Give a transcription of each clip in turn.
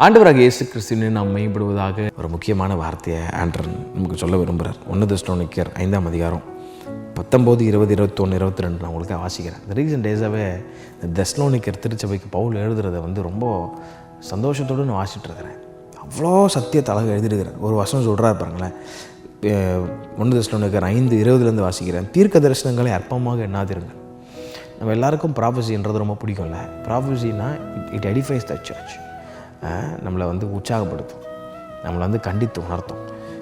ஆண்டவராக இயேசு கிறிஸ்துவினை நாம் மேம்படுவதாக ஒரு முக்கியமான வார்த்தையை ஆண்டர் நமக்கு சொல்ல விரும்புகிறார். 1 தெசலோனிக்கர் 5ஆம் அதிகாரம் 19, 20, 21, 22 நான் உங்களுக்கு வாசிக்கிறேன். இந்த ரீசன்ட் டேஸாகவே தெசலோனிக்கர் திருச்சபைக்கு பவுல் எழுதுறதை ரொம்ப சந்தோஷத்தோடு நான் வாசிட்டுருக்கிறேன். அவ்வளோ சத்தியத்தை அழகாக எழுதிருக்கிறேன். ஒரு வசனம் சொல்கிறாரு பாருங்களேன், 1 தெசலோனிக்கர் 5:20 வாசிக்கிறேன். தீர்க்க தரிசனங்களை அற்பமாக எண்ணாதிருங்கள். நம்ம எல்லாருக்கும் ப்ராஃபஸின்றது ரொம்ப பிடிக்கும்ல. ப்ராஃபஸினா இட் எடிஃபைஸ் த சர்ச். நம்மளை உற்சாகப்படுத்தும், நம்மளை கண்டித்து உணர்த்தும்.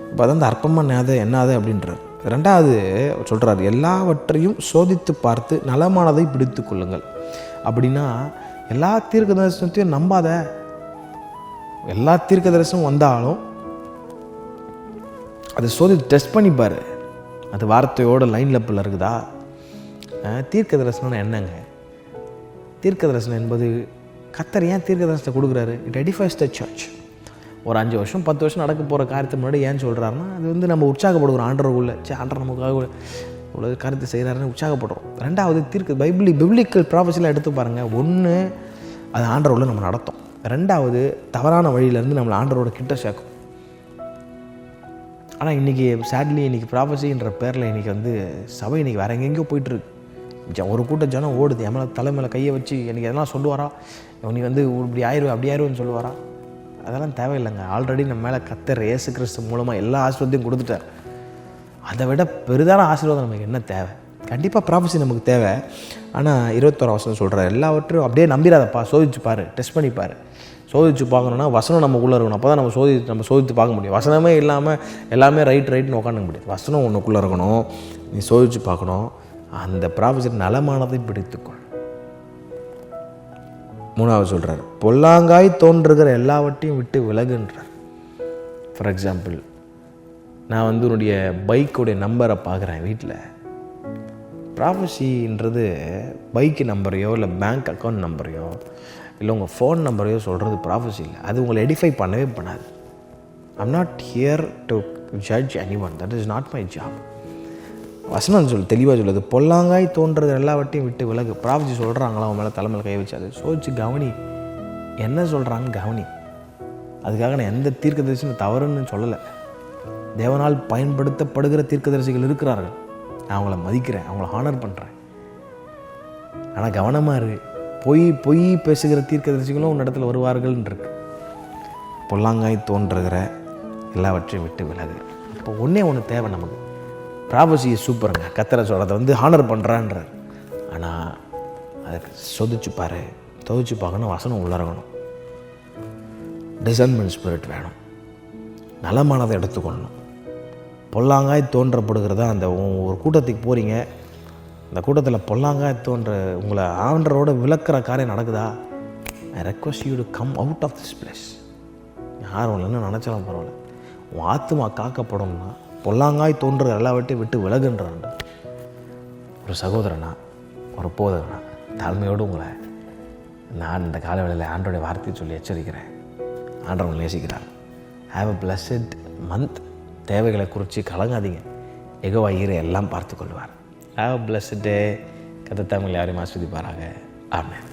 இப்போ அதான் அந்த அற்பமாக என்னாது அப்படின்றார். ரெண்டாவது சொல்கிறார், எல்லாவற்றையும் சோதித்து பார்த்து நலமானதை பிடித்து கொள்ளுங்கள். அப்படின்னா எல்லா தீர்க்க தரிசனத்தையும் நம்பாத. எல்லா தீர்க்க தரிசனம் வந்தாலும் அதை சோதித்து டெஸ்ட் பண்ணிப்பார். அது வார்த்தையோட லைனில் பிள்ளை இருக்குதா? தீர்க்க தரிசனம்னா என்னங்க? தீர்க்க தரிசனம் என்பது கர்த்தர் ஏன் தீர்க்க தரிசனத்தை கொடுக்குறாரு? It edifice the church. ஒரு 5 வருஷம் 10 வருஷம் நடக்க போகிற காரியத்தை முன்னாடி ஏன் சொல்கிறாருன்னா, அது நம்ம உற்சாகப்படுகிறோம். ஆண்டவருக்குள்ளே ஆண்டர் நமக்காக இவ்வளோ காரியத்தை செய்கிறாருன்னு உற்சாகப்படுறோம். ரெண்டாவது பிப்ளிக்கல் ப்ராஃபஸிலாம் எடுத்து பாருங்கள். ஒன்று, அது ஆண்டவருக்குள்ளே நம்ம நடத்தும். ரெண்டாவது, தவறான வழியிலேருந்து நம்மளை ஆண்டவரோட கிட்ட சேர்க்கும். ஆனால் இன்றைக்கி சேட்லி ப்ராஃபஸின்ற பேரில் இன்றைக்கி சபை இன்றைக்கி வேறு எங்கெங்கேயோ போயிட்டுருக்கு. ஒரு கூட்டம் ஜனம் ஓடுது. என் மேலே தலை மேலே கையை வச்சு எனக்கு எதெல்லாம் சொல்லுவாரா, நீ இப்படி ஆயிடுவேன் அப்படி ஆயிடுவேன்னு சொல்லுவாரா? அதெல்லாம் தேவையில்லைங்க. ஆல்ரெடி நம்ம மேலே கர்த்தர் இயேசு கிறிஸ்து மூலமாக எல்லா ஆசீர்வாதத்தையும் கொடுத்துட்டார். அதை விட பெரிதான ஆசீர்வாதம் நமக்கு என்ன தேவை? கண்டிப்பாக ப்ராஃபஸி நமக்கு தேவை. ஆனால் 21 வசனம் சொல்கிறார், எல்லாவற்றையும் அப்படியே நம்பிடாதப்பா, சோதிச்சு பாரு, டெஸ்ட் பண்ணிப்பார். சோதிச்சு பார்க்கணுன்னா வசனம் நமக்குள்ளே இருக்கணும். அப்போ தான் நம்ம சோதித்து பார்க்க முடியும். வசனமே இல்லாமல் எல்லாமே ரைட்னு உட்காந்துக்க முடியாது. வசனம் ஒன்றுக்குள்ளே இருக்கணும். நீ சோதிச்சு பார்க்கணும். அந்த ப்ராஃபஸி நலமானதை பிடித்துக்கொள். 3வது சொல்கிறார், பொல்லாங்காய் தோன்றுகிற எல்லாவற்றையும் விட்டு விலகுன்றார். ஃபார் எக்ஸாம்பிள், நான் உன்னுடைய பைக்குடைய நம்பரை பார்க்குறேன் வீட்டில். ப்ராஃபஸின்றது பைக்கு நம்பரையோ இல்லை பேங்க் அக்கௌண்ட் நம்பரையோ இல்லை உங்கள் ஃபோன் நம்பரையோ சொல்கிறது ப்ராஃபஸி இல்லை. அது உங்களை எடிஃபை பண்ணவே பண்ணாது. I'm not here to judge any one. That is not my job. வசனம் தெளிவாக சொல்லுது, பொல்லாங்காய் தோன்றது எல்லாவற்றையும் விட்டு விலகு. ப்ராஃபஸி சொல்கிறாங்களா அவன் மேலே தலைமையில் கை வச்சு, அது சோதிச்சு கவனி, என்ன சொல்கிறாங்க கவனி. அதுக்காக நான் எந்த தீர்க்கதரிசியும் தவறுன்னு சொல்லலை. தேவனால் பயன்படுத்தப்படுகிற தீர்க்கதரிசிகள் இருக்கிறார்கள். நான் அவங்கள மதிக்கிறேன், அவங்கள ஹானர் பண்ணுறேன். ஆனால் கவனமாக இரு. பொய் பேசுகிற தீர்க்கதரிசிகளும் உன் இடத்துல வருவார்கள்ன்றிருக்கு. பொல்லாங்காய் தோன்றுகிற எல்லாவற்றையும் விட்டு விலகு. இப்போ ஒன்று தேவை நமக்கு. ப்ராஃபஸி சூப்பருங்க, கர்த்தரை சொல்கிறத ஹானர் பண்ணுறான்றார். ஆனால் அதுக்கு சோதிச்சு பார்க்கணும். வசனம் உள்ளறங்கணும். டிசர்ன்மெண்ட் ஸ்பிரிட் வேணும். நலமானதை எடுத்துக்கொள்ளணும். பொல்லாங்காய் தோன்றப்படுகிறதா அந்த ஒரு கூட்டத்துக்கு போகிறீங்க, அந்த கூட்டத்தில் பொல்லாங்காய் உங்களை ஆண்டரோட விளக்குற காரியம் நடக்குதா? I request you to come out of this place. யாரும் இல்லைன்னு நினச்சாலும் பரவாயில்ல. உன் ஆத்துமா காக்கப்படணும்னா பொல்லாங்காய் தோன்ற எல்லாவற்றையும் விட்டு விலகுன்றான். ஒரு சகோதரனா, ஒரு போதகனா, தாழ்மையோடு உங்களை நான் இந்த காலவேளையில் ஆண்டோடைய வார்த்தையை சொல்லி எச்சரிக்கிறேன். ஆண்டவன் நேசிக்கிறார். Have a blessed month. தேவைகளை குறித்து கலங்காதீங்க. யெகோவா எல்லாம் பார்த்து கொள்வார். ஹாவ் அ பிளஸட் டே. கர்த்தர் தாமே யாரையும் ஆசீர்வதிப்பாராக. ஆமென்.